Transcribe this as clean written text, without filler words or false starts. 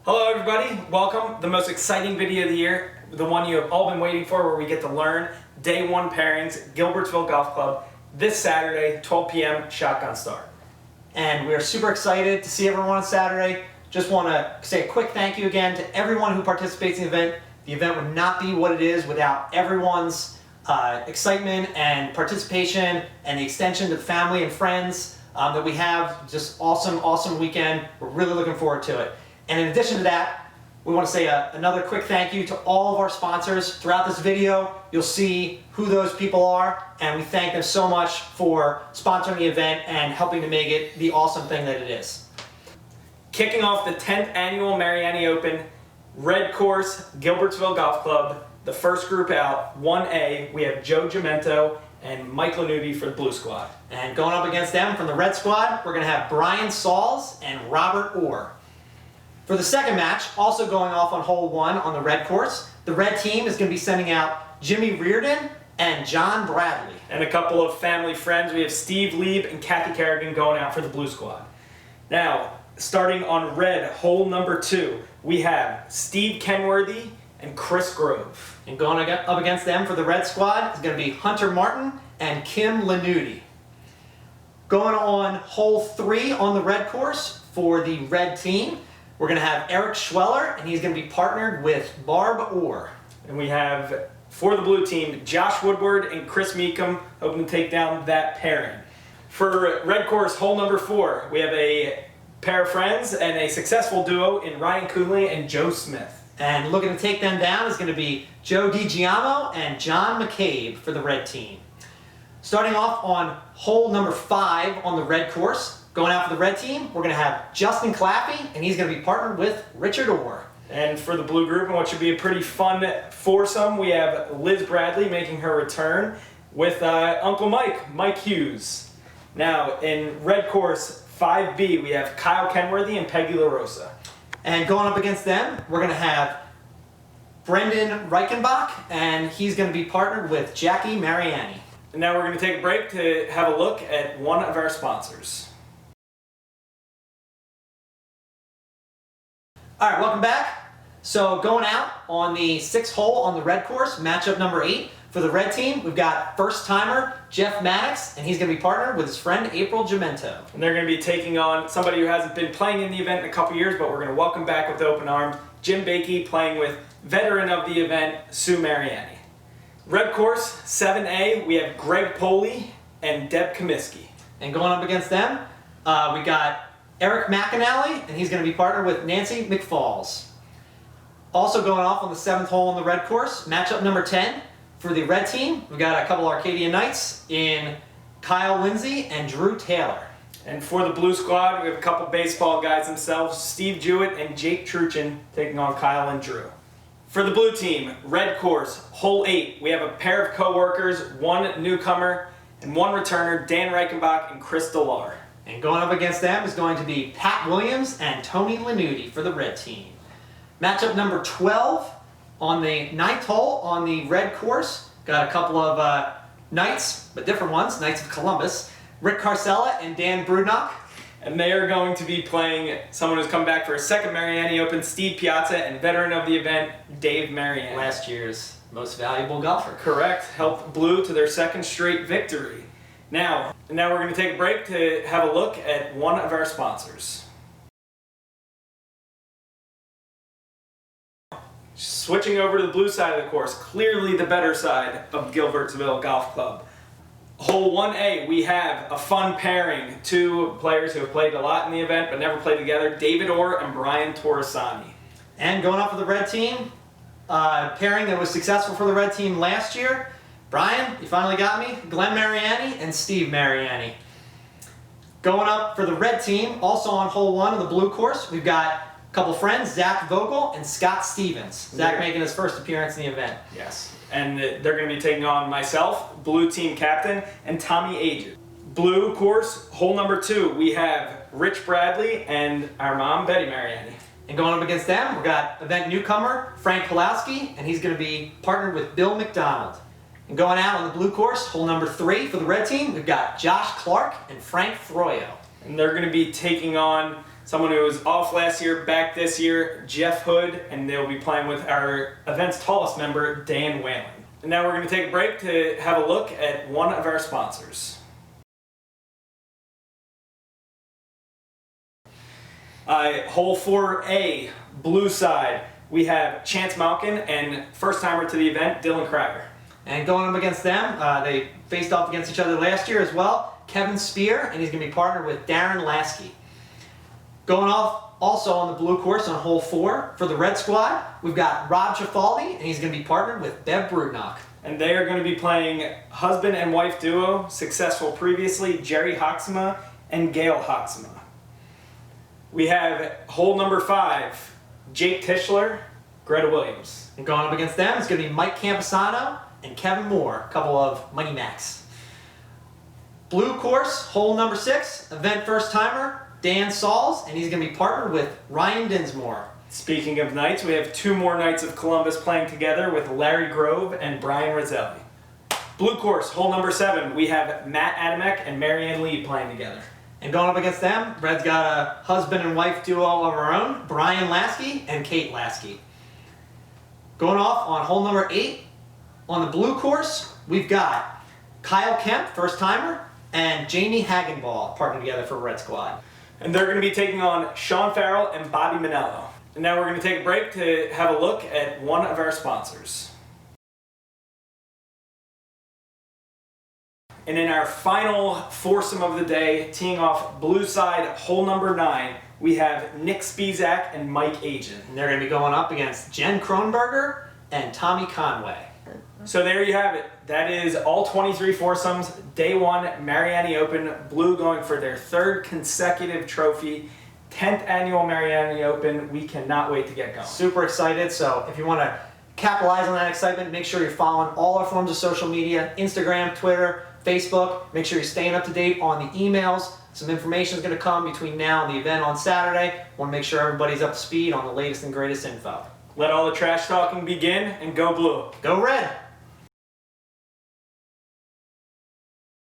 Hello everybody, welcome. The most exciting video of the year, the one you have all been waiting for, where we get to learn Day 1 pairings, Gilbertsville Golf Club, this Saturday, 12 p.m. shotgun start. And we're super excited to see everyone on Saturday. Just want to say a quick thank you again to everyone who participates in the event. The event would not be what it is without everyone's excitement and participation and the extension to the family and friends that we have. Just awesome weekend. We're really looking forward to it. And in addition to that, we want to say another quick thank you to all of our sponsors. Throughout this video, you'll see who those people are, and we thank them so much for sponsoring the event and helping to make it the awesome thing that it is. Kicking off the 10th annual Mariani Open, Red Course, Gilbertsville Golf Club, the first group out, 1A, we have Joe Gimento and Mike Lanuti for the Blue Squad. And going up against them from the Red Squad, we're going to have Brian Sauls and Robert Orr. For the second match, also going off on hole 1 on the Red Course, the Red team is going to be sending out Jimmy Reardon and John Bradley. And a couple of family friends. We have Steve Lieb and Kathy Kerrigan going out for the Blue Squad. Now, starting on Red, hole number 2, we have Steve Kenworthy and Chris Grove. And going up against them for the Red Squad is going to be Hunter Martin and Kim Lanuti. Going on hole 3 on the Red Course for the Red team, we're going to have Eric Schweller, and he's going to be partnered with Barb Orr. And we have, for the Blue team, Josh Woodward and Chris Meekum, hoping to take down that pairing. For Red Course, hole number 4, we have a pair of friends and a successful duo in Ryan Cooley and Joe Smith. And looking to take them down is going to be Joe DiGiamo and John McCabe for the Red team. Starting off on hole number 5 on the Red Course, going out for the Red team, we're going to have Justin Claffey, and he's going to be partnered with Richard Orr. And for the Blue group, and what should be a pretty fun foursome, we have Liz Bradley making her return with Uncle Mike Hughes. Now, in Red Course 5B, we have Kyle Kenworthy and Peggy LaRosa. And going up against them, we're going to have Brendan Reichenbach, and he's going to be partnered with Jackie Mariani. And now we're going to take a break to have a look at one of our sponsors. All right, welcome back. So going out on the 6th hole on the Red Course, matchup number 8. For the Red team, we've got first-timer Jeff Maddox, and he's going to be partnered with his friend April Gimento. And they're going to be taking on somebody who hasn't been playing in the event in a couple years, but we're going to welcome back with open arms, Jim Bakey, playing with veteran of the event, Sue Mariani. Red Course 7A, we have Greg Poley and Deb Comiskey. And going up against them, we got Eric McAnally, and he's going to be partnered with Nancy McFalls. Also going off on the 7th hole on the Red Course, matchup number 10. For the Red team, we've got a couple Arcadian Knights in Kyle Lindsay and Drew Taylor. And for the Blue Squad, we have a couple baseball guys themselves, Steve Jewett and Jake Truchin, taking on Kyle and Drew. For the Blue team, Red Course, hole 8, we have a pair of co-workers, one newcomer and one returner, Dan Reichenbach and Chris Delar. And going up against them is going to be Pat Williams and Tony Lanuti for the Red team. Matchup number 12 on the 9th hole on the Red Course. Got a couple of Knights, but different ones, Knights of Columbus. Rick Carcella and Dan Brudnock. And they are going to be playing someone who's come back for a second Mariani Open, Steve Piazza, and veteran of the event, Dave Mariani. Last year's most valuable golfer. Correct. Helped Blue to their second straight victory. Now we're going to take a break to have a look at one of our sponsors. Switching over to the blue side of the course, clearly the better side of Gilbertsville Golf Club. Hole 1A, we have a fun pairing. Two players who have played a lot in the event but never played together, David Orr and Brian Torresani. And going up for the Red team, pairing that was successful for the Red team last year. Brian, you finally got me. Glenn Mariani and Steve Mariani. Going up for the Red team, also on hole 1 of the blue course, we've got a couple friends, Zach Vogel and Scott Stevens. Zach making his first appearance in the event. Yes, and they're going to be taking on myself, Blue team captain, and Tommy Ages. Blue course, hole number 2, we have Rich Bradley and our mom, Betty Mariani. And going up against them, we've got event newcomer, Frank Pulowski, and he's going to be partnered with Bill McDonald. And going out on the blue course, hole number 3 for the Red team, we've got Josh Clark and Frank Froyo. And they're going to be taking on Someone who was off last year, back this year, Jeff Hood, and they'll be playing with our event's tallest member, Dan Whalen. And now we're going to take a break to have a look at one of our sponsors. Hole 4A, blue side, we have Chance Malkin and first-timer to the event, Dylan Krager. And going up against them, they faced off against each other last year as well, Kevin Spear, and he's going to be partnered with Darren Lasky. Going off also on the blue course on hole 4 for the red squad, we've got Rob Chafaldi, and he's going to be partnered with Bev Brudnock. And they are going to be playing husband and wife duo, successful previously, Jerry Hoxema and Gail Hoxema. We have hole number 5, Jake Tischler, Greta Williams. And going up against them is going to be Mike Camposano and Kevin Moore, a couple of Mighty Macs. Blue course, hole number 6, event first timer, Dan Sauls, and he's going to be partnered with Ryan Dinsmore. Speaking of Knights, we have 2 more Knights of Columbus playing together with Larry Grove and Brian Rozzelli. Blue course, hole number 7, we have Matt Adamek and Marianne Lee playing together. And going up against them, Red's got a husband and wife duo of our own, Brian Lasky and Kate Lasky. Going off on hole number 8, on the blue course, we've got Kyle Kemp, first timer, and Jamie Hagenball partnered together for Red Squad. And they're going to be taking on Sean Farrell and Bobby Manello. And now we're going to take a break to have a look at one of our sponsors. And in our final foursome of the day, teeing off blue side, hole number 9, we have Nick Spizak and Mike Agent. And they're going to be going up against Jen Kronberger and Tommy Conway. So there you have it. That is all 23 foursomes. Day 1, Mariani Open. Blue going for their 3rd consecutive trophy. 10th annual Mariani Open. We cannot wait to get going. Super excited. So if you want to capitalize on that excitement, make sure you're following all our forms of social media, Instagram, Twitter, Facebook. Make sure you're staying up to date on the emails. Some information is going to come between now and the event on Saturday. Want to make sure everybody's up to speed on the latest and greatest info. Let all the trash talking begin and go blue. Go Red!